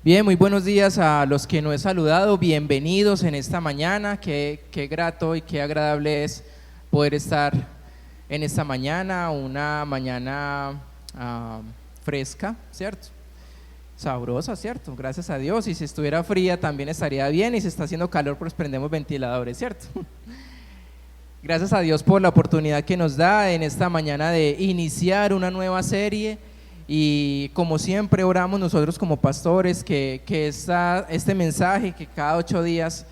Bien, muy buenos días a los que no he saludado, bienvenidos en esta mañana, qué grato y qué agradable es poder estar en esta mañana, una mañana fresca, ¿cierto? Sabrosa, ¿cierto? Gracias a Dios, y si estuviera fría también estaría bien, y si está haciendo calor pues prendemos ventiladores, ¿cierto? Gracias a Dios por la oportunidad que nos da en esta mañana de iniciar una nueva serie. Y como siempre oramos nosotros como pastores que este mensaje que cada 8 días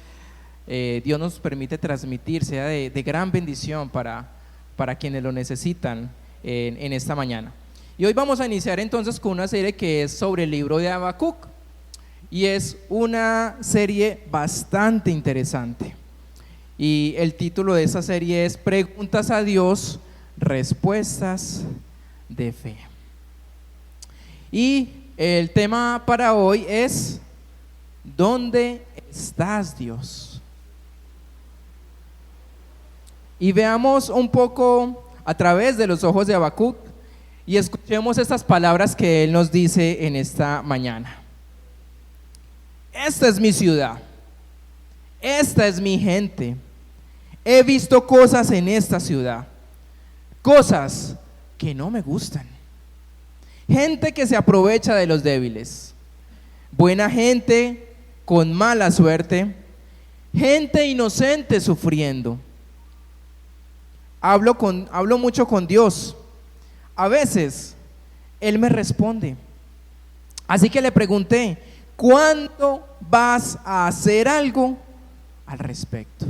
Dios nos permite transmitir sea de gran bendición para quienes lo necesitan en esta mañana. Y hoy vamos a iniciar entonces con una serie que es sobre el libro de Habacuc, y es una serie bastante interesante, y el título de esta serie es Preguntas a Dios, Respuestas de Fe. Y el tema para hoy es ¿dónde estás, Dios? Y veamos un poco a través de los ojos de Habacuc y escuchemos estas palabras que él nos dice en esta mañana. Esta es mi ciudad, esta es mi gente. He visto cosas en esta ciudad, cosas que no me gustan. Gente que se aprovecha de los débiles, buena gente con mala suerte, gente inocente sufriendo. Hablo mucho con Dios. A veces Él me responde. Así que le pregunté, ¿cuándo vas a hacer algo al respecto?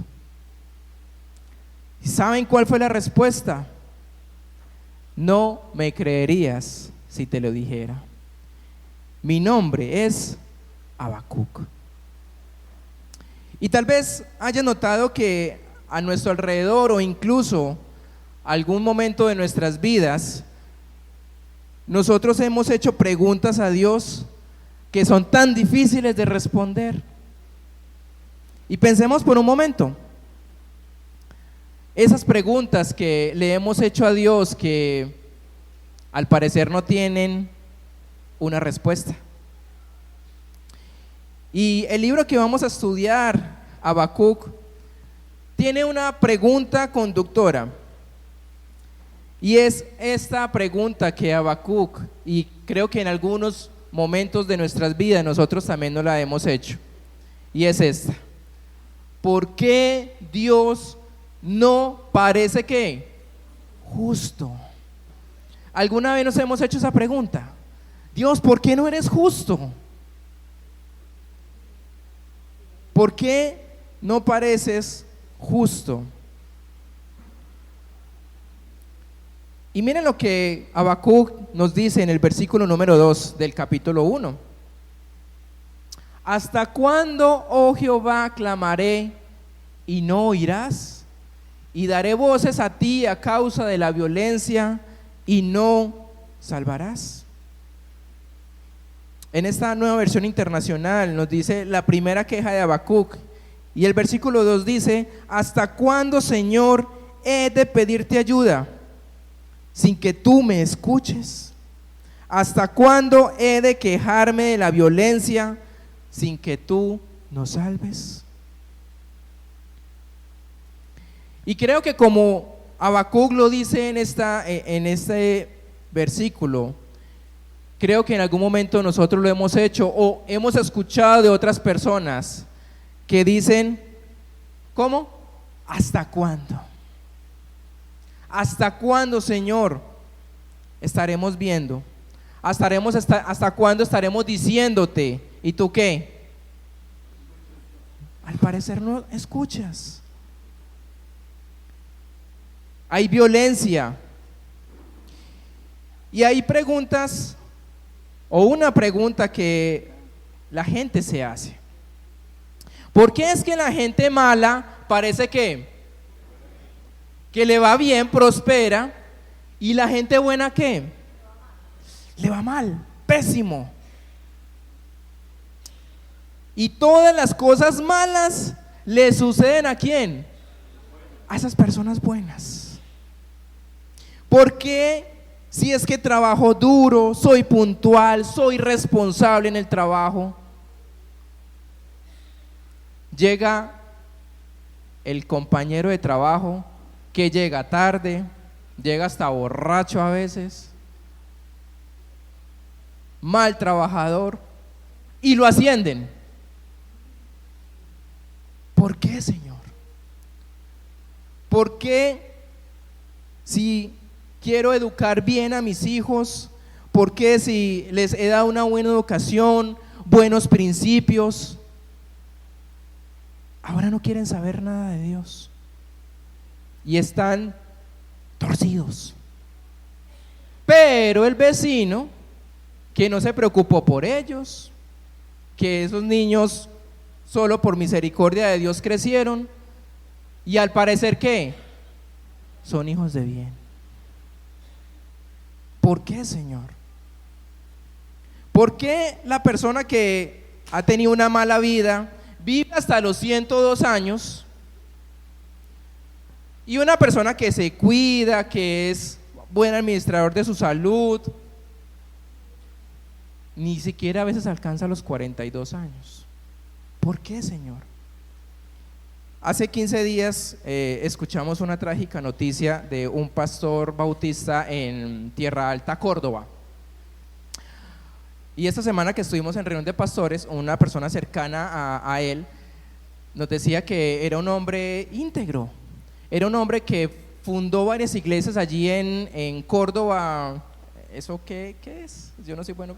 ¿Y saben cuál fue la respuesta? No me creerías si te lo dijera. Mi nombre es Habacuc. Y tal vez haya notado que a nuestro alrededor o incluso algún momento de nuestras vidas, nosotros hemos hecho preguntas a Dios que son tan difíciles de responder. Y pensemos por un momento, esas preguntas que le hemos hecho a Dios que al parecer no tienen una respuesta. Y el libro que vamos a estudiar, Habacuc, tiene una pregunta conductora. Y es esta pregunta que Habacuc, y creo que en algunos momentos de nuestras vidas nosotros también nos la hemos hecho. Y es esta: ¿por qué Dios no parece que justo? ¿Alguna vez nos hemos hecho esa pregunta? Dios, ¿por qué no eres justo? ¿Por qué no pareces justo? Y miren lo que Habacuc nos dice en el versículo número 2 del capítulo 1. ¿Hasta cuándo, oh Jehová, clamaré y no oirás? Y daré voces a ti a causa de la violencia y no salvarás. En esta nueva versión internacional nos dice la primera queja de Habacuc, y el versículo 2 dice: ¿hasta cuándo, Señor, he de pedirte ayuda sin que tú me escuches? ¿Hasta cuándo he de quejarme de la violencia sin que tú nos salves? Y creo que como Habacuc lo dice en este versículo, creo que en algún momento nosotros lo hemos hecho o hemos escuchado de otras personas que dicen, ¿cómo? ¿Hasta cuándo? ¿Hasta cuándo, Señor, estaremos viendo? ¿Hasta cuándo estaremos diciéndote? ¿Y tú qué? Al parecer no escuchas. Hay violencia. Y hay preguntas, o una pregunta que la gente se hace. ¿Por qué es que la gente mala parece que le va bien, prospera, y la gente buena qué? Le va mal, pésimo? Y todas las cosas malas le suceden ¿a quién? A esas personas buenas. ¿Por qué? Si es que trabajo duro, soy puntual, soy responsable en el trabajo, llega el compañero de trabajo que llega tarde, llega hasta borracho a veces, mal trabajador, y lo ascienden. ¿Por qué, Señor? ¿Por qué si quiero educar bien a mis hijos? ¿Por qué si les he dado una buena educación, buenos principios, ahora no quieren saber nada de Dios y están torcidos? Pero el vecino, que no se preocupó por ellos, que esos niños solo por misericordia de Dios crecieron, y al parecer, ¿qué? Son hijos de bien. ¿Por qué, Señor? ¿Por qué la persona que ha tenido una mala vida vive hasta los 102 años y una persona que se cuida, que es buen administrador de su salud, ni siquiera a veces alcanza los 42 años? ¿Por qué, Señor? Hace 15 días escuchamos una trágica noticia de un pastor bautista en Tierra Alta, Córdoba. Y esta semana que estuvimos en reunión de pastores, una persona cercana a él nos decía que era un hombre íntegro, era un hombre que fundó varias iglesias allí en Córdoba. ¿Eso qué es? Yo no soy bueno.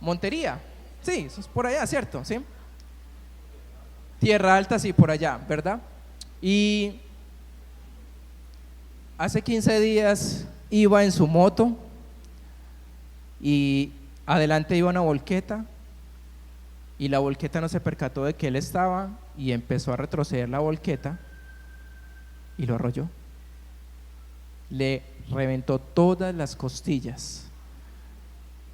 Montería, sí, eso es por allá, ¿cierto? ¿Sí? Tierra Alta, sí, por allá, ¿verdad? Y hace 15 días iba en su moto y adelante iba una volqueta, y la volqueta no se percató de que él estaba y empezó a retroceder la volqueta y lo arrolló. Le reventó todas las costillas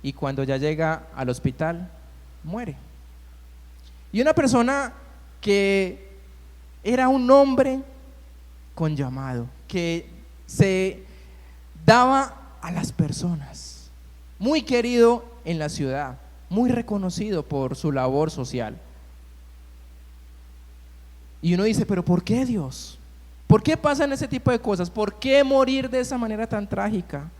y cuando ya llega al hospital muere. Y una persona que era un hombre con llamado, que se daba a las personas, muy querido en la ciudad, muy reconocido por su labor social. Y uno dice, pero ¿por qué, Dios? ¿Por qué pasan ese tipo de cosas? ¿Por qué morir de esa manera tan trágica?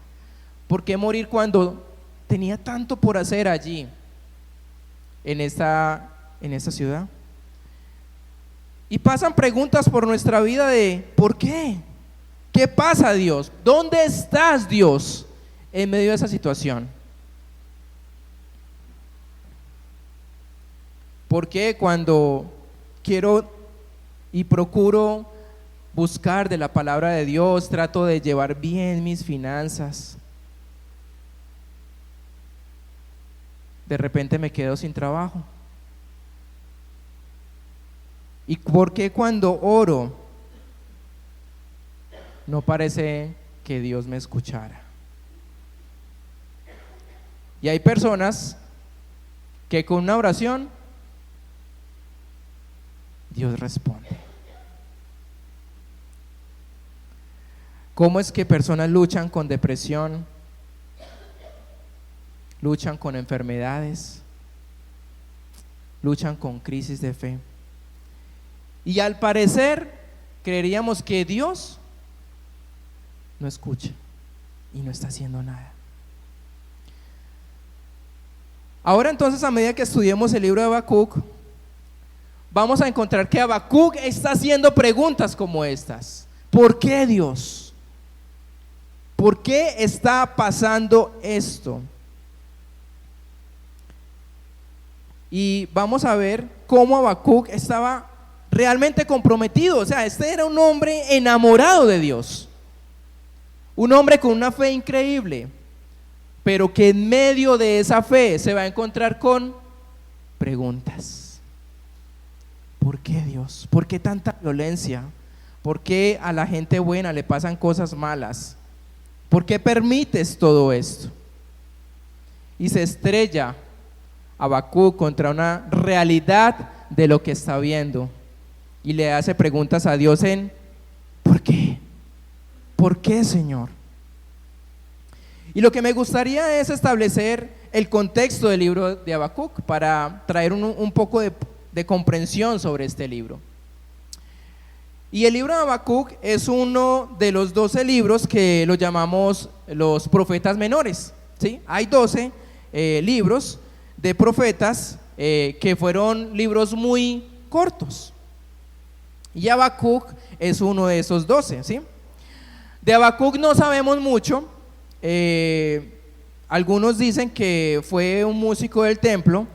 ¿Por qué morir cuando tenía tanto por hacer allí, en esta ciudad? Y pasan preguntas por nuestra vida de ¿por qué? ¿Qué pasa, Dios? ¿Dónde estás, Dios, en medio de esa situación? ¿Por qué cuando quiero y procuro buscar de la palabra de Dios, trato de llevar bien mis finanzas, de repente me quedo sin trabajo? ¿Y por qué cuando oro no parece que Dios me escuchara? Y hay personas que con una oración Dios responde. ¿Cómo es que personas luchan con depresión, luchan con enfermedades, luchan con crisis de fe? Y al parecer creeríamos que Dios no escucha y no está haciendo nada. Ahora entonces, a medida que estudiemos el libro de Habacuc, vamos a encontrar que Habacuc está haciendo preguntas como estas. ¿Por qué, Dios? ¿Por qué está pasando esto? Y vamos a ver cómo Habacuc estaba realmente comprometido. O sea, este era un hombre enamorado de Dios, un hombre con una fe increíble, pero que en medio de esa fe se va a encontrar con preguntas. ¿Por qué, Dios? ¿Por qué tanta violencia? ¿Por qué a la gente buena le pasan cosas malas? ¿Por qué permites todo esto? Y se estrella Habacuc contra una realidad de lo que está viendo y le hace preguntas a Dios en ¿por qué? ¿Por qué, Señor? Y lo que me gustaría es establecer el contexto del libro de Habacuc para traer un poco de de comprensión sobre este libro. Y el libro de Habacuc es uno de los 12 libros que lo llamamos los profetas menores, ¿sí? Hay 12 libros de profetas que fueron libros muy cortos. Y Habacuc es uno de esos 12, ¿sí? De Habacuc no sabemos mucho. Algunos dicen que fue un músico del templo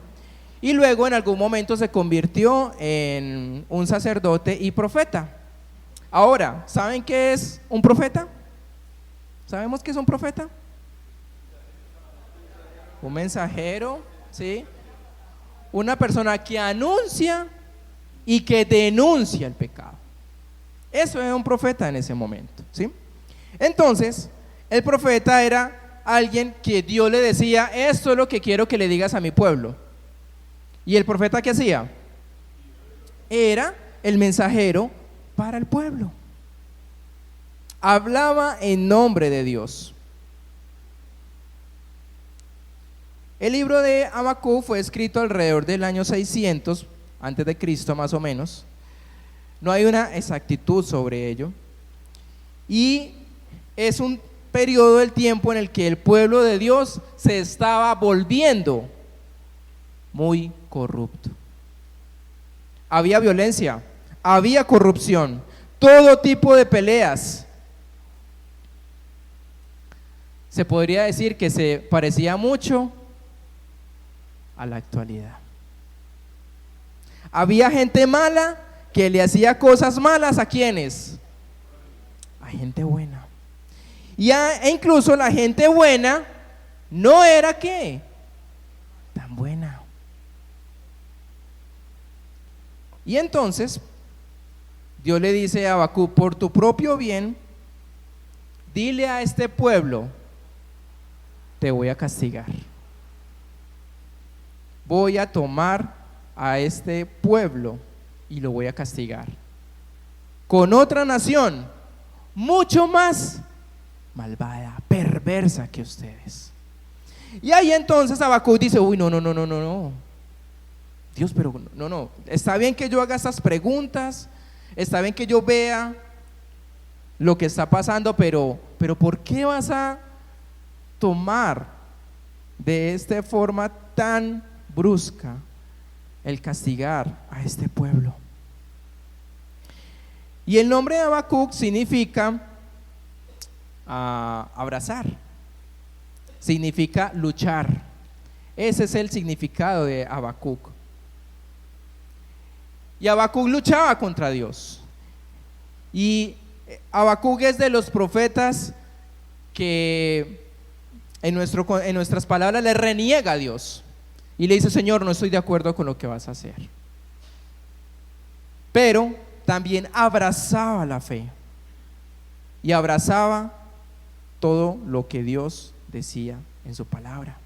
y luego en algún momento se convirtió en un sacerdote y profeta. Ahora, ¿saben qué es un profeta? ¿Sabemos qué es un profeta? Un mensajero, ¿sí? Una persona que anuncia y que denuncia el pecado. Eso es un profeta en ese momento, ¿sí? Entonces, el profeta era alguien que Dios le decía: esto es lo que quiero que le digas a mi pueblo. ¿Y el profeta qué hacía? Era el mensajero para el pueblo. Hablaba en nombre de Dios. El libro de Habacuc fue escrito alrededor del año 600 antes de Cristo, más o menos. No hay una exactitud sobre ello. Y es un periodo del tiempo en el que el pueblo de Dios se estaba volviendo muy corrupto. Había violencia, había corrupción, todo tipo de peleas. Se podría decir que se parecía mucho a la actualidad. Había gente mala que le hacía cosas malas ¿a quiénes? A gente buena. E incluso la gente buena no era ¿qué? Tan buena. Y entonces Dios le dice a Habacuc: por tu propio bien, dile a este pueblo: te voy a castigar. Voy a tomar a este pueblo y lo voy a castigar con otra nación mucho más malvada, perversa que ustedes. Y ahí entonces Habacuc dice: uy, no, Dios, pero no, está bien que yo haga estas preguntas, está bien que yo vea lo que está pasando, pero ¿por qué vas a tomar de esta forma tan brusca el castigar a este pueblo? Y el nombre de Habacuc significa abrazar, significa luchar. Ese es el significado de Habacuc. Y Habacuc luchaba contra Dios. Y Habacuc es de los profetas que en nuestras palabras le reniega a Dios y le dice: Señor, no estoy de acuerdo con lo que vas a hacer. Pero también abrazaba la fe y abrazaba todo lo que Dios decía en su palabra.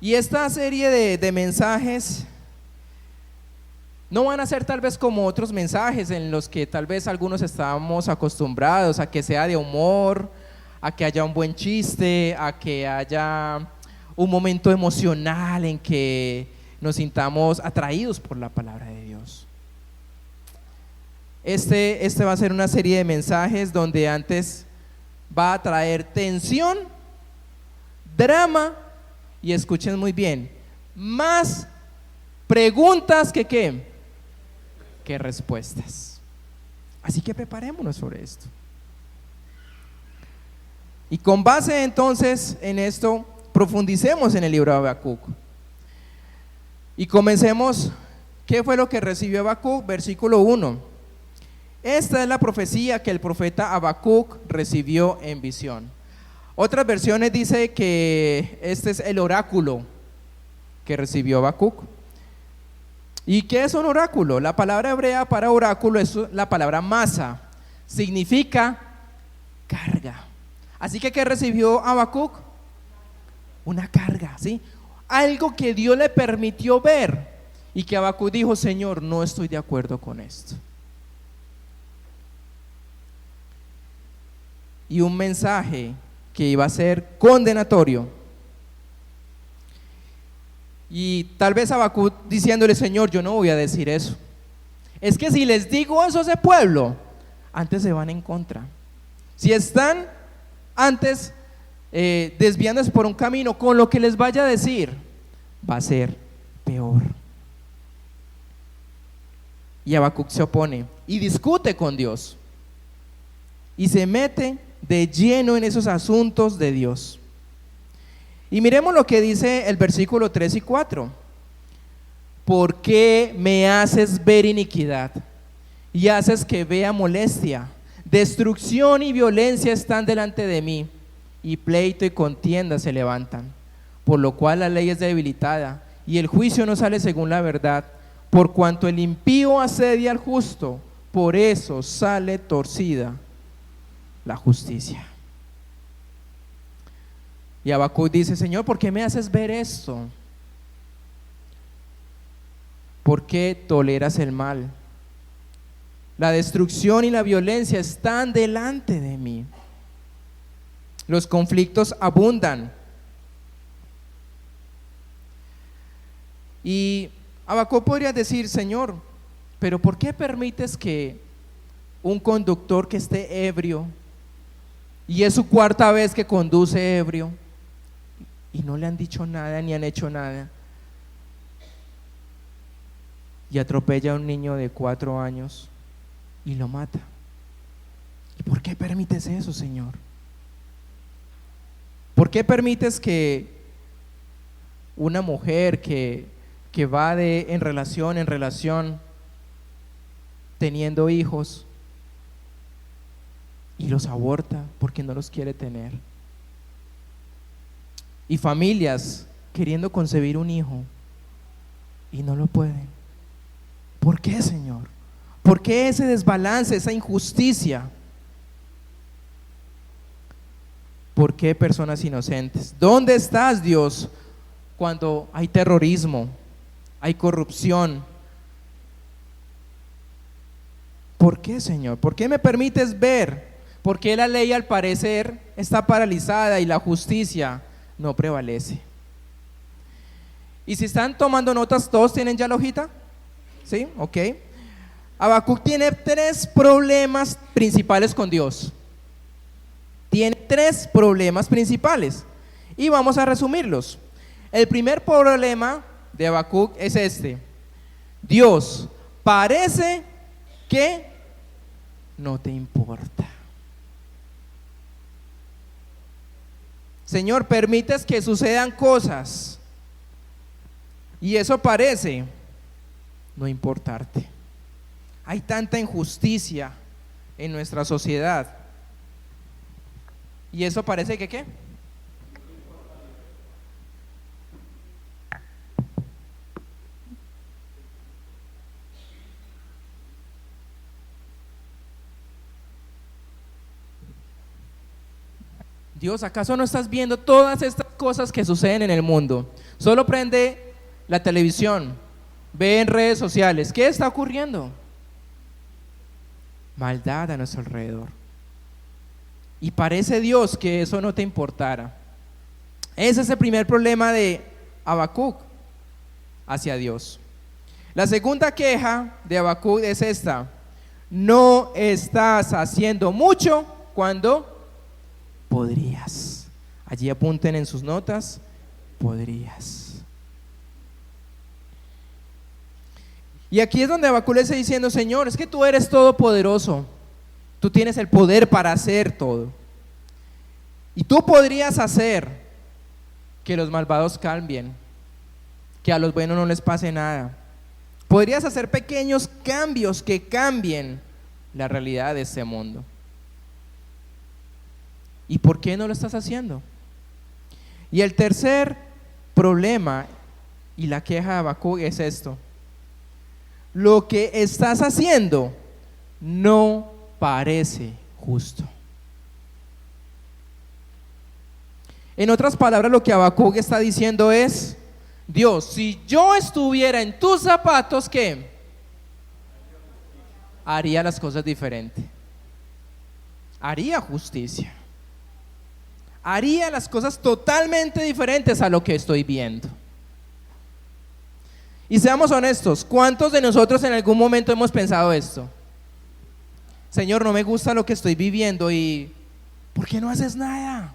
Y esta serie de mensajes no van a ser tal vez como otros mensajes en los que tal vez algunos estábamos acostumbrados a que sea de humor, a que haya un buen chiste, a que haya un momento emocional en que nos sintamos atraídos por la palabra de Dios. Este va a ser una serie de mensajes donde antes va a traer tensión, drama y, escuchen muy bien, más preguntas que respuestas. Así que preparémonos sobre esto. Y con base entonces en esto, profundicemos en el libro de Habacuc. Y comencemos. ¿Qué fue lo que recibió Habacuc? Versículo 1. Esta es la profecía que el profeta Habacuc recibió en visión. Otras versiones dice que este es el oráculo que recibió Habacuc. ¿Y qué es un oráculo? La palabra hebrea para oráculo es la palabra masa, significa carga. Así que ¿qué recibió Habacuc? Una carga, ¿sí? Algo que Dios le permitió ver y que Habacuc dijo: Señor, no estoy de acuerdo con esto. Y un mensaje que iba a ser condenatorio. Y tal vez Habacuc diciéndole, Señor, yo no voy a decir eso. Es que si les digo eso a ese pueblo, antes se van en contra. Si están antes desviándose por un camino, con lo que les vaya a decir, va a ser peor. Y Habacuc se opone y discute con Dios. Y se mete de lleno en esos asuntos de Dios. Y miremos lo que dice el versículo 3 y 4. ¿Por qué me haces ver iniquidad y haces que vea molestia? Destrucción y violencia están delante de mí, y pleito y contienda se levantan, por lo cual la ley es debilitada y el juicio no sale según la verdad. Por cuanto el impío asedia al justo, por eso sale torcida la justicia. Y Habacuc dice, Señor, ¿por qué me haces ver esto? ¿Por qué toleras el mal? La destrucción y la violencia están delante de mí. Los conflictos abundan. Y Habacuc podría decir, Señor, pero ¿por qué permites que un conductor que esté ebrio, y es su cuarta vez que conduce ebrio, y no le han dicho nada ni han hecho nada, y atropella a un niño de 4 años y lo mata? ¿Y por qué permites eso, Señor? ¿Por qué permites que una mujer que va en relación teniendo hijos y los aborta porque no los quiere tener? Y familias queriendo concebir un hijo y no lo pueden. ¿Por qué, Señor? ¿Por qué ese desbalance, esa injusticia? ¿Por qué personas inocentes? ¿Dónde estás, Dios, cuando hay terrorismo, hay corrupción? ¿Por qué, Señor? ¿Por qué me permites ver? ¿Por qué la ley al parecer está paralizada y la justicia no prevalece? Y si están tomando notas, ¿todos tienen ya la hojita? ¿Sí? Ok. Habacuc tiene 3 problemas principales con Dios. Tiene 3 problemas principales y vamos a resumirlos. El primer problema de Habacuc es este: Dios, parece que no te importa. Señor, permites que sucedan cosas y eso parece no importarte. Hay tanta injusticia en nuestra sociedad y eso parece que ¿qué? Dios, ¿acaso no estás viendo todas estas cosas que suceden en el mundo? Solo prende la televisión, ve en redes sociales, ¿qué está ocurriendo? Maldad a nuestro alrededor. Y parece, Dios, que eso no te importara. Ese es el primer problema de Habacuc hacia Dios. La segunda queja de Habacuc es esta: no estás haciendo mucho cuando podrías. Allí apunten en sus notas, podrías. Y aquí es donde Habacuc le está diciendo: Señor, es que tú eres todopoderoso, tú tienes el poder para hacer todo, y tú podrías hacer que los malvados cambien, que a los buenos no les pase nada. Podrías hacer pequeños cambios que cambien la realidad de este mundo. ¿Y por qué no lo estás haciendo? Y el tercer problema y la queja de Habacuc es esto: lo que estás haciendo no parece justo. En otras palabras, lo que Habacuc está diciendo es: Dios, si yo estuviera en tus zapatos, ¿qué? Haría las cosas diferente. Haría justicia. Haría las cosas totalmente diferentes a lo que estoy viendo. Y seamos honestos, ¿cuántos de nosotros en algún momento hemos pensado esto? Señor, no me gusta lo que estoy viviendo y ¿por qué no haces nada?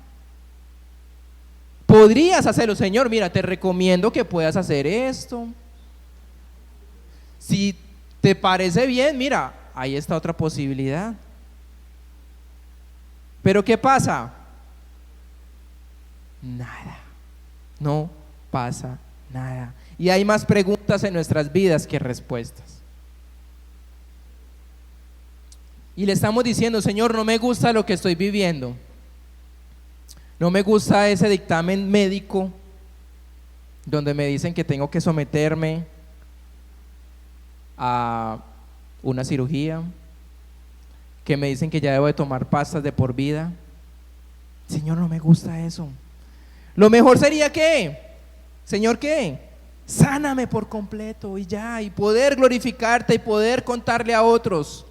Podrías hacerlo, Señor, mira, te recomiendo que puedas hacer esto. Si te parece bien, mira, ahí está otra posibilidad. Pero ¿qué pasa? Nada, no pasa nada. Y hay más preguntas en nuestras vidas que respuestas. Y le estamos diciendo, Señor, no me gusta lo que estoy viviendo. No me gusta ese dictamen médico donde me dicen que tengo que someterme a una cirugía, que me dicen que ya debo de tomar pastas de por vida. Señor, no me gusta eso. Lo mejor sería que, Señor, ¿qué? Sáname por completo y ya, y poder glorificarte y poder contarle a otros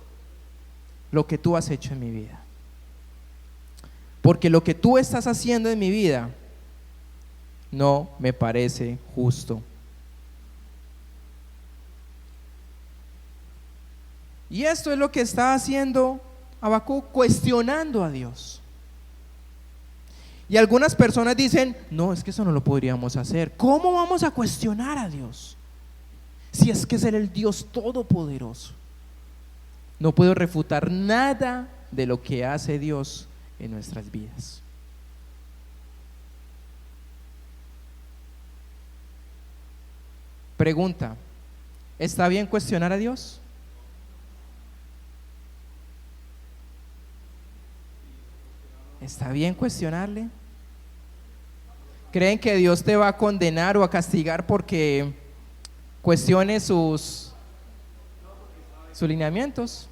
lo que tú has hecho en mi vida. Porque lo que tú estás haciendo en mi vida no me parece justo. Y esto es lo que está haciendo Habacuc, cuestionando a Dios. Y algunas personas dicen, no, es que eso no lo podríamos hacer. ¿Cómo vamos a cuestionar a Dios? Si es que es Él el Dios todopoderoso. No puedo refutar nada de lo que hace Dios en nuestras vidas. Pregunta, ¿está bien cuestionar a Dios? ¿Está bien cuestionarle? ¿Creen que Dios te va a condenar o a castigar porque cuestiones sus lineamientos?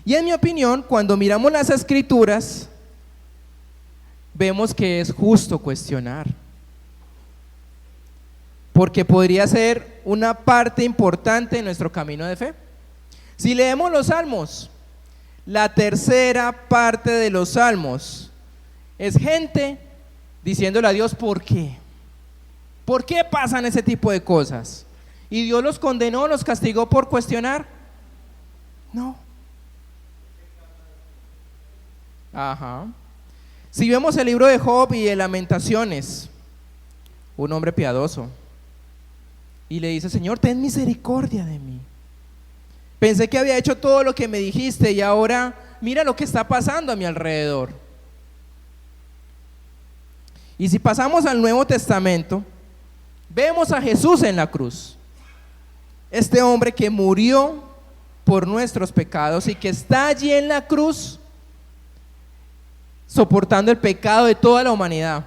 Y en mi opinión, cuando miramos las escrituras, vemos que es justo cuestionar, porque podría ser una parte importante de nuestro camino de fe. Si leemos los salmos, la tercera parte de los salmos es gente diciéndole a Dios ¿por qué? ¿Por qué pasan ese tipo de cosas? ¿Y Dios los condenó, los castigó por cuestionar? No. Ajá. Si vemos el libro de Job y de Lamentaciones, un hombre piadoso, y le dice, Señor, ten misericordia de mí. Pensé que había hecho todo lo que me dijiste y ahora mira lo que está pasando a mi alrededor. Y si pasamos al Nuevo Testamento, vemos a Jesús en la cruz. Este hombre que murió por nuestros pecados y que está allí en la cruz soportando el pecado de toda la humanidad.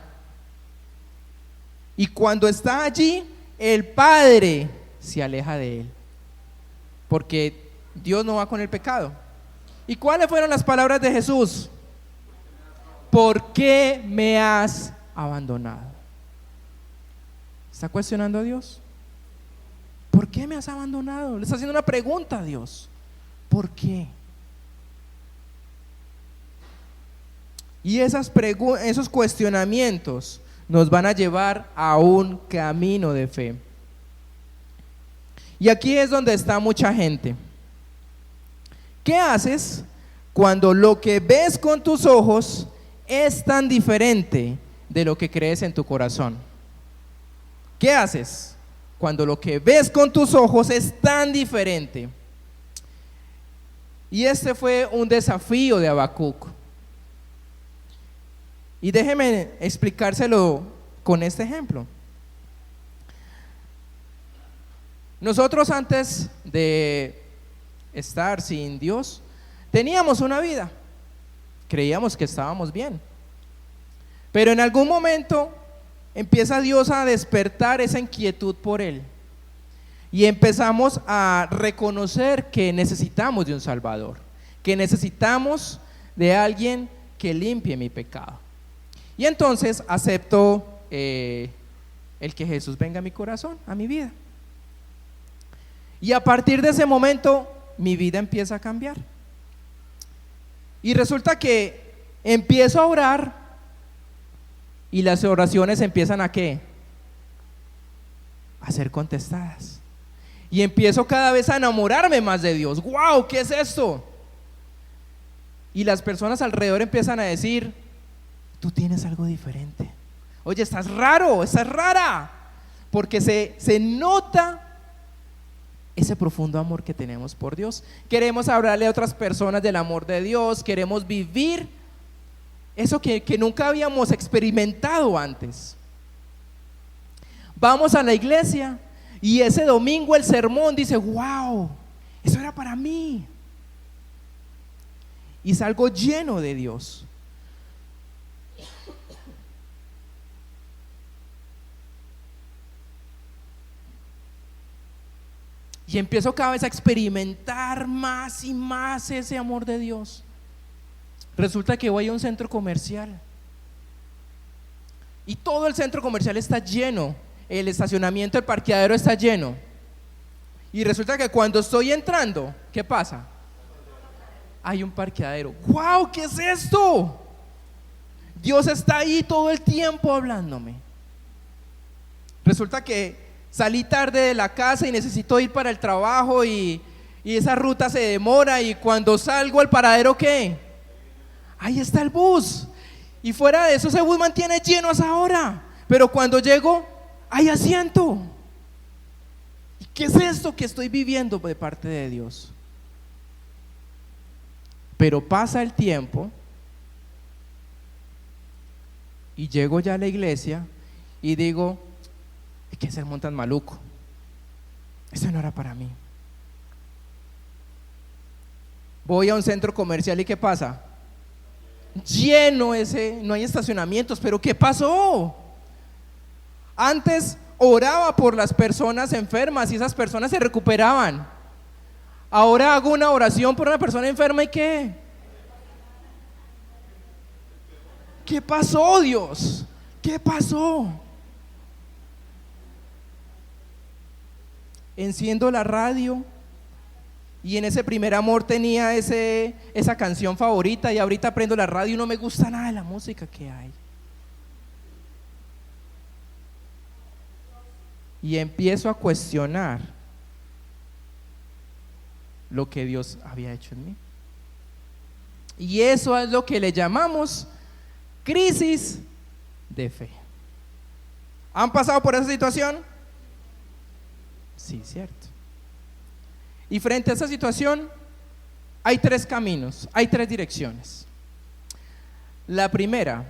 Y cuando está allí, el Padre se aleja de él, porque Dios no va con el pecado. ¿Y cuáles fueron las palabras de Jesús? ¿Por qué me has abandonado? ¿Está cuestionando a Dios? ¿Por qué me has abandonado? Le está haciendo una pregunta a Dios. ¿Por qué? Y esos cuestionamientos nos van a llevar a un camino de fe. Y aquí es donde está mucha gente. ¿Qué haces cuando lo que ves con tus ojos es tan diferente de lo que crees en tu corazón? ¿Qué haces cuando lo que ves con tus ojos es tan diferente? Y este fue un desafío de Habacuc. Y déjeme explicárselo con este ejemplo. Nosotros antes de estar sin Dios, teníamos una vida, creíamos que estábamos bien, pero en algún momento empieza Dios a despertar esa inquietud por Él y empezamos a reconocer que necesitamos de un Salvador, que necesitamos de alguien que limpie mi pecado. Y entonces acepto el que Jesús venga a mi corazón, a mi vida. Y a partir de ese momento mi vida empieza a cambiar. Y resulta que empiezo a orar y las oraciones empiezan ¿a qué? a ser contestadas. Y empiezo cada vez a enamorarme más de Dios. ¡Wow! ¿Qué es esto? Y las personas alrededor empiezan a decir: tú tienes algo diferente. Oye, estás raro, estás rara. Porque se nota ese profundo amor que tenemos por Dios. Queremos hablarle a otras personas del amor de Dios. Queremos vivir eso que nunca habíamos experimentado antes. Vamos a la iglesia y ese domingo el sermón dice: wow, eso era para mí. Y salgo lleno de Dios. Y empiezo cada vez a experimentar más y más ese amor de Dios. Resulta que voy a un centro comercial y todo el centro comercial está lleno. El estacionamiento, el parqueadero está lleno. Y resulta que cuando estoy entrando, ¿qué pasa? Hay un parqueadero. ¡Wow! ¿Qué es esto? Dios está ahí todo el tiempo hablándome. Resulta que salí tarde de la casa y necesito ir para el trabajo y esa ruta se demora, y cuando salgo al paradero, ¿qué? Ahí está el bus. Y fuera de eso, ese bus mantiene lleno a esa hora. Pero cuando llego, hay asiento. ¿Y qué es esto que estoy viviendo de parte de Dios? Pero pasa el tiempo y llego ya a la iglesia y digo: qué sermón tan maluco, eso no era para mí. Voy a un centro comercial y ¿qué pasa? Lleno ese, no hay estacionamientos. Pero ¿qué pasó? Antes oraba por las personas enfermas y esas personas se recuperaban. Ahora hago una oración por una persona enferma y ¿qué? ¿Qué pasó, Dios? ¿Qué pasó? Enciendo la radio y en ese primer amor tenía esa canción favorita, y ahorita prendo la radio y no me gusta nada de la música que hay. Y empiezo a cuestionar lo que Dios había hecho en mí. Y eso es lo que le llamamos crisis de fe. ¿Han pasado por esa situación? Sí, cierto. Y frente a esa situación hay tres caminos, hay tres direcciones. La primera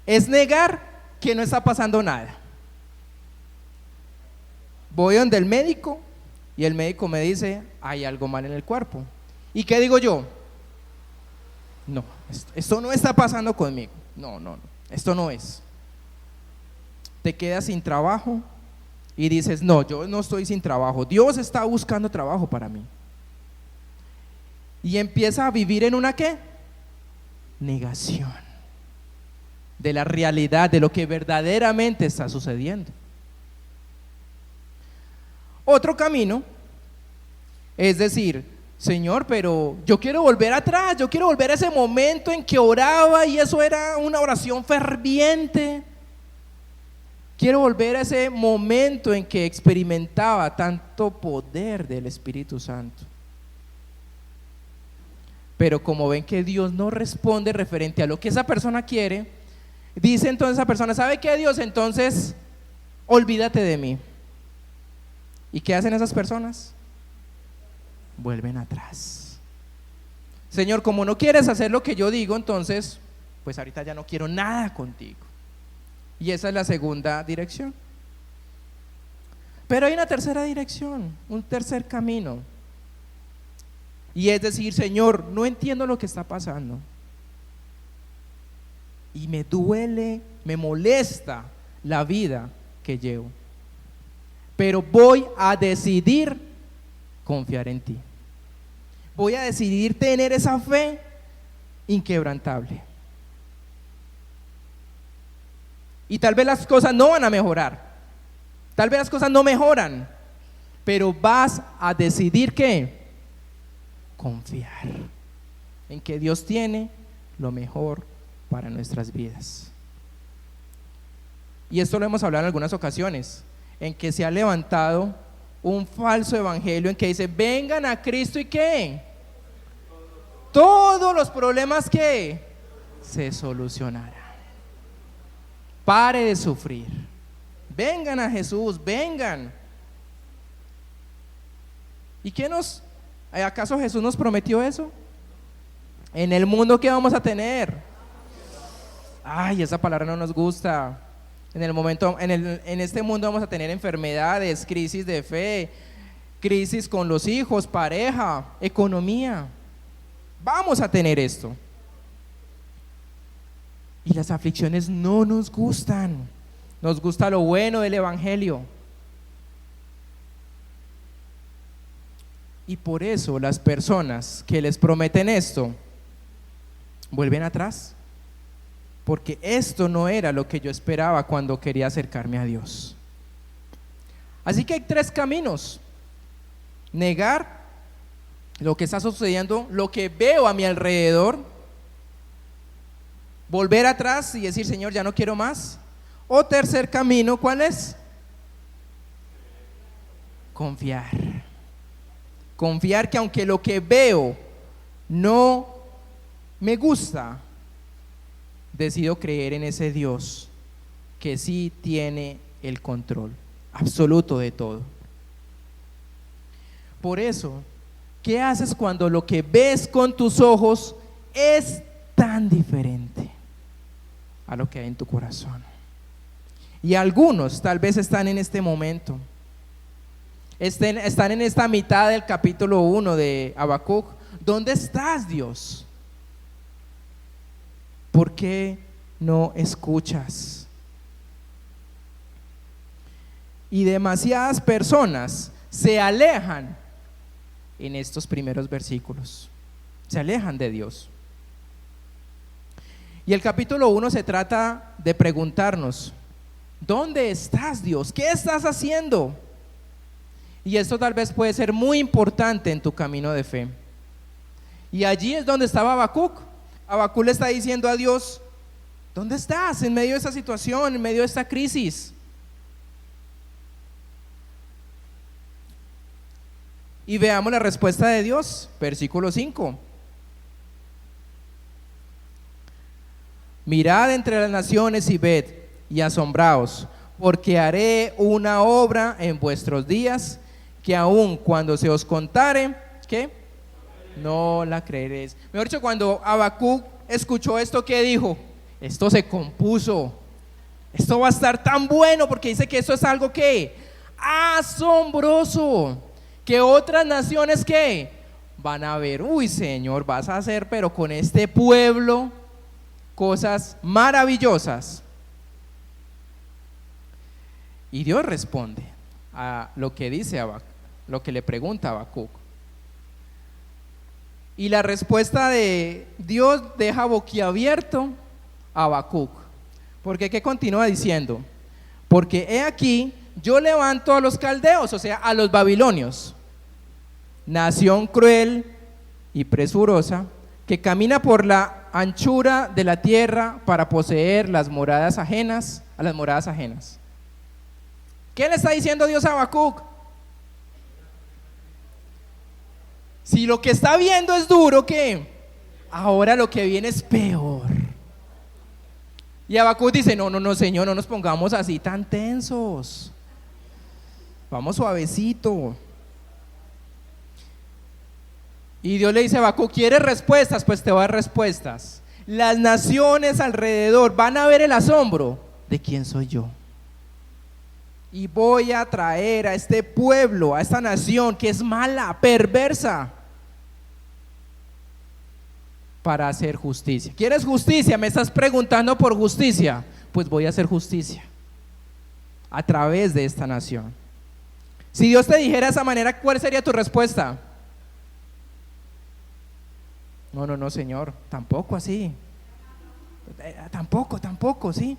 es negar que no está pasando nada. Voy donde el médico y el médico me dice: hay algo mal en el cuerpo. ¿Y qué digo yo? No, esto no está pasando conmigo. No, esto no es. Te quedas sin trabajo y dices: no, yo no estoy sin trabajo, Dios está buscando trabajo para mí. Y empieza a vivir en una ¿qué? Negación de la realidad, de lo que verdaderamente está sucediendo. Otro camino es decir: Señor, pero yo quiero volver atrás, yo quiero volver a ese momento en que oraba y eso era una oración ferviente. Quiero volver a ese momento en que experimentaba tanto poder del Espíritu Santo. Pero como ven que Dios no responde referente a lo que esa persona quiere, dice entonces esa persona: ¿sabe qué, Dios? Entonces olvídate de mí. ¿Y qué hacen esas personas? Vuelven atrás. Señor, como no quieres hacer lo que yo digo, entonces pues ahorita ya no quiero nada contigo. Y esa es la segunda dirección. Pero hay una tercera dirección, un tercer camino. Y es decir: Señor, no entiendo lo que está pasando. Y me duele, me molesta la vida que llevo. Pero voy a decidir confiar en ti. Voy a decidir tener esa fe inquebrantable. Y tal vez las cosas no van a mejorar, tal vez las cosas no mejoran, pero vas a decidir ¿qué? Confiar en que Dios tiene lo mejor para nuestras vidas. Y esto lo hemos hablado en algunas ocasiones. en que se ha levantado un falso evangelio en que dice, vengan a Cristo y ¿qué? Todos los problemas que se solucionarán. Pare de sufrir. Vengan a Jesús, vengan. ¿Y qué acaso Jesús nos prometió eso? En el mundo, ¿qué vamos a tener? Ay, esa palabra no nos gusta. En este mundo vamos a tener enfermedades, crisis de fe, crisis con los hijos, pareja, economía. Vamos a tener esto. Y las aflicciones no nos gustan. Nos gusta lo bueno del evangelio. Y por eso las personas que les prometen esto vuelven atrás, porque esto no era lo que yo esperaba cuando quería acercarme a Dios. Así que hay 3 caminos: negar lo que está sucediendo, lo que veo a mi alrededor, volver atrás y decir, Señor, ya no quiero más. O tercer camino, ¿cuál es? Confiar. Confiar que aunque lo que veo no me gusta, decido creer en ese Dios que sí tiene el control absoluto de todo. Por eso, ¿qué haces cuando lo que ves con tus ojos es tan diferente a lo que hay en tu corazón? Y algunos tal vez están en este momento, están en esta mitad del capítulo 1 de Habacuc. ¿Dónde estás, Dios? ¿Por qué no escuchas? Y demasiadas personas se alejan en estos primeros versículos, se alejan de Dios. Y el capítulo 1 se trata de preguntarnos, ¿dónde estás, Dios? ¿Qué estás haciendo? Y esto tal vez puede ser muy importante en tu camino de fe. Y allí es donde estaba Habacuc. Habacuc le está diciendo a Dios, ¿dónde estás en medio de esta situación, en medio de esta crisis? Y veamos la respuesta de Dios, versículo 5. Mirad entre las naciones y ved y asombraos, porque haré una obra en vuestros días, que aun cuando se os contare, ¿qué? No la creeréis. Mejor dicho, cuando Habacuc escuchó esto, ¿qué dijo? Esto se compuso, esto va a estar tan bueno, porque dice que esto es algo que asombroso, que otras naciones que van a ver, uy Señor, vas a hacer pero con este pueblo cosas maravillosas. Y Dios responde a lo que dice Habacuc, lo que le pregunta a Habacuc. Y la respuesta de Dios deja boquiabierto a Habacuc, porque ¿qué continúa diciendo? Porque he aquí, yo levanto a los caldeos, o sea, a los babilonios, nación cruel y presurosa, que camina por la anchura de la tierra para poseer las moradas ajenas, a las moradas ajenas. ¿Qué le está diciendo Dios a Habacuc? Si lo que está viendo es duro, ¿qué? Ahora lo que viene es peor. Y Habacuc dice, no, Señor, no nos pongamos así tan tensos. Vamos suavecito. Y Dios le dice a Habacuc, ¿quieres respuestas? Pues te voy a dar respuestas. Las naciones alrededor van a ver el asombro de quién soy yo. Y voy a traer a este pueblo, a esta nación que es mala, perversa, para hacer justicia. ¿Quieres justicia? ¿Me estás preguntando por justicia? Pues voy a hacer justicia a través de esta nación. Si Dios te dijera de esa manera, ¿cuál sería tu respuesta? No, Señor, tampoco así. Tampoco, sí.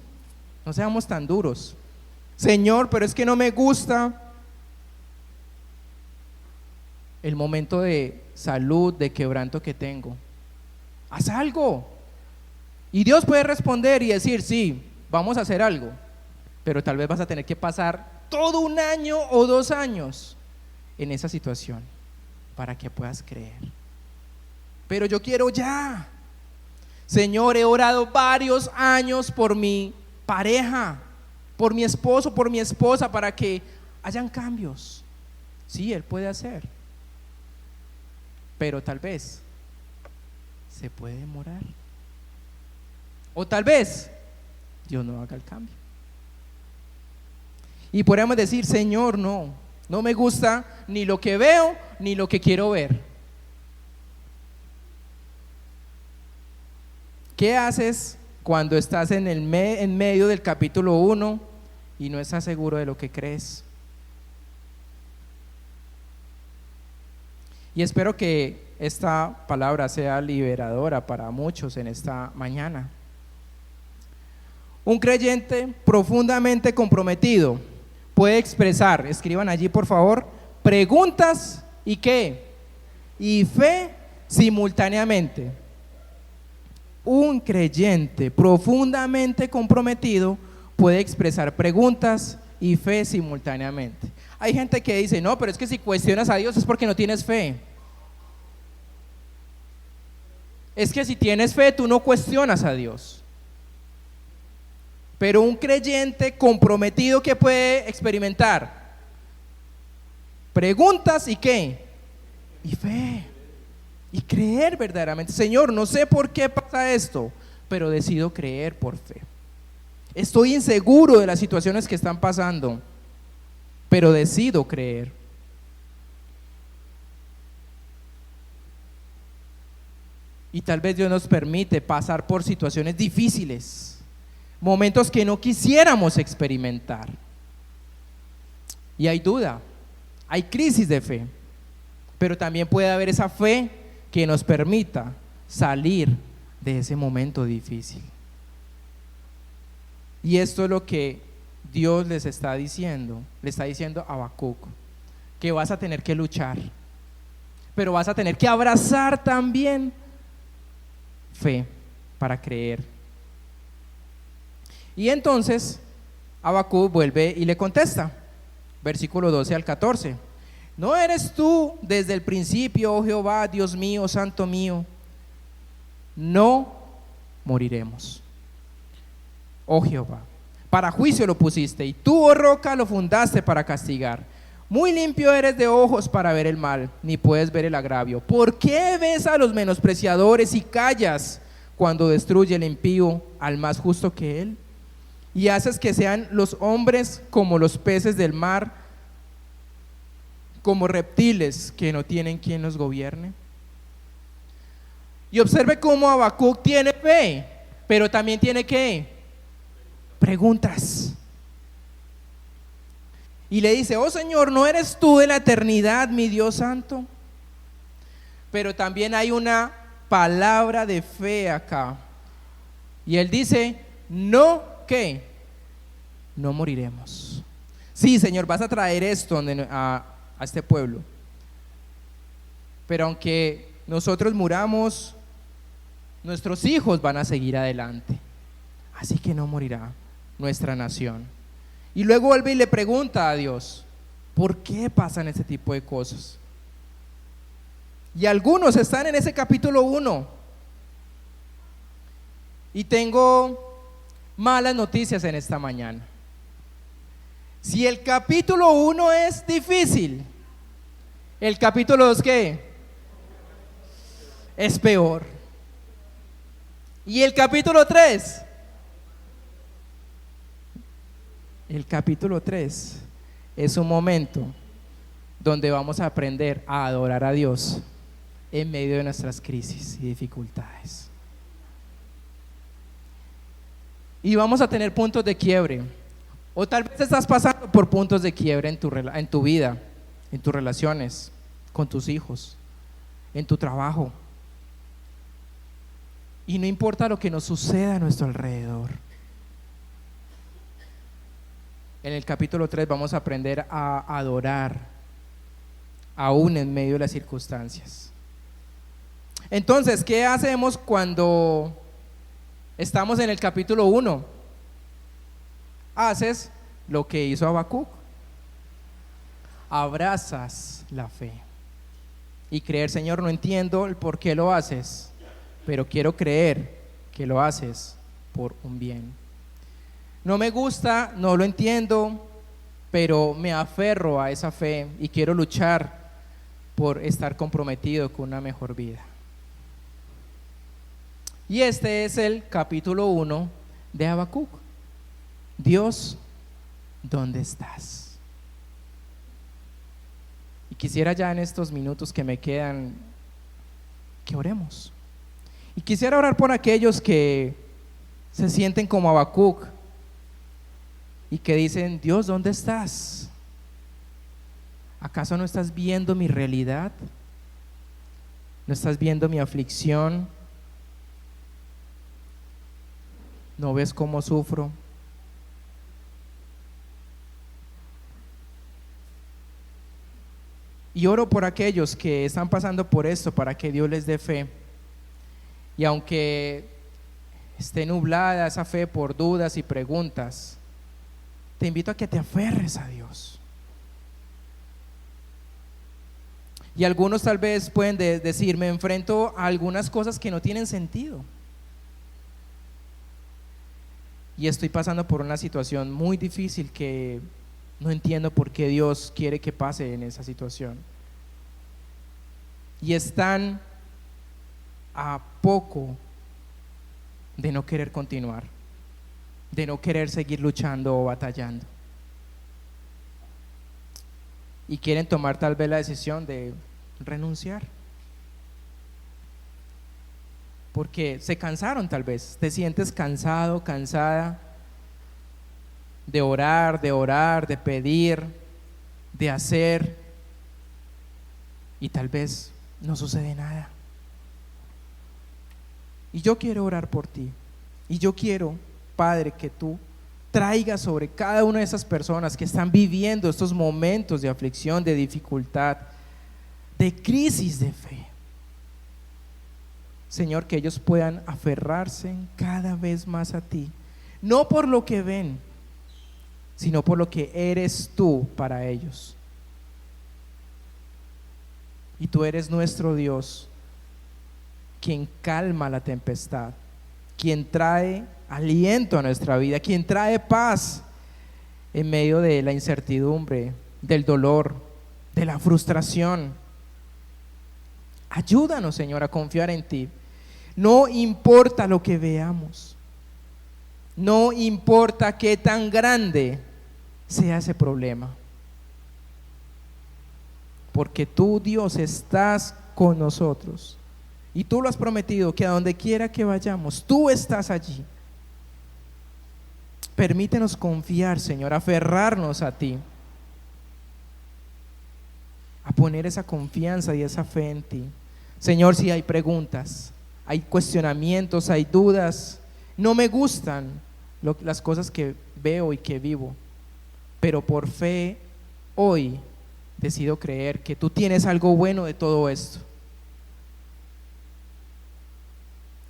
No seamos tan duros. Señor, pero es que no me gusta el momento de salud, de quebranto que tengo. Haz algo. Y Dios puede responder y decir, sí, vamos a hacer algo, pero tal vez vas a tener que pasar todo un año o 2 años en esa situación para que puedas creer. Pero yo quiero ya. Señor, he orado varios años por mi pareja, por mi esposo, por mi esposa, para que hayan cambios. Sí, Él puede hacer, pero tal vez se puede demorar, o tal vez Dios no haga el cambio. Y podemos decir: Señor, no me gusta ni lo que veo ni lo que quiero ver. ¿Qué haces cuando estás en medio del capítulo 1 y no estás seguro de lo que crees? Y espero que esta palabra sea liberadora para muchos en esta mañana. Un creyente profundamente comprometido puede expresar, escriban allí por favor, preguntas y ¿qué? Y fe simultáneamente. Un creyente profundamente comprometido puede expresar preguntas y fe simultáneamente. Hay gente que dice: no, pero es que si cuestionas a Dios es porque no tienes fe. Es que si tienes fe tú no cuestionas a Dios. Pero un creyente comprometido, ¿qué puede experimentar? Preguntas y ¿qué? Y fe. Y creer verdaderamente. Señor, no sé por qué pasa esto, pero decido creer por fe. Estoy inseguro de las situaciones que están pasando, pero decido creer. Y tal vez Dios nos permite pasar por situaciones difíciles, momentos que no quisiéramos experimentar. Y hay duda, hay crisis de fe, pero también puede haber esa fe que nos permita salir de ese momento difícil. Y esto es lo que Dios les está diciendo, le está diciendo a Habacuc, que vas a tener que luchar, pero vas a tener que abrazar también fe para creer. Y entonces Habacuc vuelve y le contesta, versículo 12 al 14: ¿no eres tú desde el principio, oh Jehová, Dios mío, santo mío? No moriremos, oh Jehová. Para juicio lo pusiste, y tú, oh roca, lo fundaste para castigar. Muy limpio eres de ojos para ver el mal, ni puedes ver el agravio. ¿Por qué ves a los menospreciadores y callas cuando destruye el impío al más justo que él? Y haces que sean los hombres como los peces del mar, como reptiles que no tienen quien los gobierne. Y observe cómo Habacuc tiene fe, pero también tiene ¿qué? Preguntas. Y le dice: oh Señor, ¿no eres tú de la eternidad, mi Dios santo? Pero también hay una palabra de fe acá. Y él dice: no, ¿qué? No moriremos. Sí, Señor, vas a traer esto a este pueblo, pero aunque nosotros muramos, nuestros hijos van a seguir adelante, así que no morirá nuestra nación. Y luego vuelve y le pregunta a Dios: ¿por qué pasan este tipo de cosas? Y algunos están en ese capítulo 1. Y tengo malas noticias en esta mañana. Si el capítulo 1 es difícil, el capítulo 2 ¿qué? Es peor. Y el capítulo 3, el capítulo 3 es un momento donde vamos a aprender a adorar a Dios en medio de nuestras crisis y dificultades. Y vamos a tener puntos de quiebre. O tal vez estás pasando por puntos de quiebre en tu vida, en tus relaciones, con tus hijos, en tu trabajo. Y no importa lo que nos suceda a nuestro alrededor. En el capítulo 3 vamos a aprender a adorar, aún en medio de las circunstancias. Entonces, ¿qué hacemos cuando estamos en el capítulo 1? Haces lo que hizo Habacuc. Abrazas la fe y creer, Señor, no entiendo el por qué lo haces, pero quiero creer que lo haces por un bien. No me gusta, no lo entiendo, pero me aferro a esa fe y quiero luchar por estar comprometido con una mejor vida. Y este es el capítulo 1 de Habacuc. Dios, ¿dónde estás? Y quisiera ya en estos minutos que me quedan que oremos. Y quisiera orar por aquellos que se sienten como Habacuc y que dicen: Dios, ¿dónde estás? ¿Acaso no estás viendo mi realidad? ¿No estás viendo mi aflicción? ¿No ves cómo sufro? Y oro por aquellos que están pasando por esto, para que Dios les dé fe. Y aunque esté nublada esa fe por dudas y preguntas, te invito a que te aferres a Dios. Y algunos tal vez pueden decir: me enfrento a algunas cosas que no tienen sentido. Y estoy pasando por una situación muy difícil que no entiendo por qué Dios quiere que pase en esa situación. Y están a poco de no querer continuar, de no querer seguir luchando o batallando. Y quieren tomar tal vez la decisión de renunciar. Porque se cansaron tal vez. Te sientes cansado, cansada de orar, de pedir, de hacer, y tal vez no sucede nada. Y yo quiero orar por ti. Y yo quiero, Padre, que tú traigas sobre cada una de esas personas que están viviendo estos momentos de aflicción, de dificultad, de crisis de fe, Señor, que ellos puedan aferrarse cada vez más a ti, no por lo que ven, sino por lo que eres tú para ellos. Y tú eres nuestro Dios, quien calma la tempestad, quien trae aliento a nuestra vida, quien trae paz en medio de la incertidumbre, del dolor, de la frustración. Ayúdanos, Señor, a confiar en ti. No importa lo que veamos, no importa qué tan grande sea ese problema, porque tú, Dios, estás con nosotros y tú lo has prometido, que a donde quiera que vayamos, tú estás allí. Permítenos confiar, Señor, aferrarnos a ti, a poner esa confianza y esa fe en ti. Señor, si hay preguntas, hay cuestionamientos, hay dudas, no me gustan las cosas que veo y que vivo, pero por fe hoy decido creer que tú tienes algo bueno de todo esto.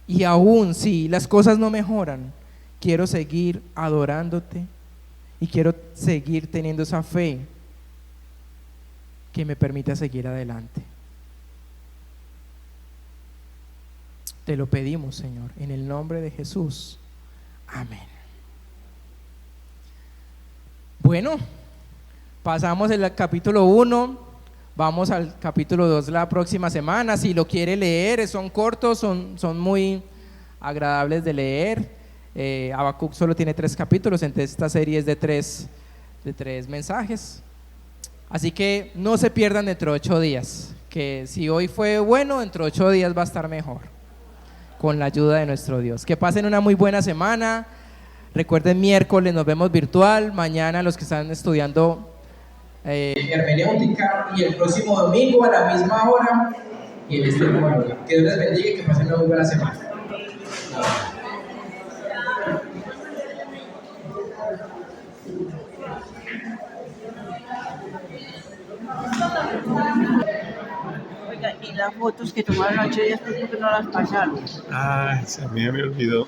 Y aún si las cosas no mejoran, quiero seguir adorándote y quiero seguir teniendo esa fe que me permita seguir adelante. Te lo pedimos, Señor, en el nombre de Jesús. Amén. Bueno, pasamos el capítulo 1, vamos al capítulo 2 la próxima semana. Si lo quiere leer, son cortos, son muy agradables de leer. Habacuc solo tiene 3 capítulos, entonces esta serie es de tres mensajes. Así que no se pierdan dentro de 8 días, que si hoy fue bueno, dentro de 8 días va a estar mejor, con la ayuda de nuestro Dios. Que pasen una muy buena semana. Recuerden, miércoles nos vemos virtual, mañana los que están estudiando hermenéutica, y el próximo domingo a la misma hora y en este lugar. Que Dios les bendiga y que pasen una muy buena semana. Oiga, y las fotos que tomaron 8 días, ¿por qué no las pasaron? Ay, a mí me olvidó.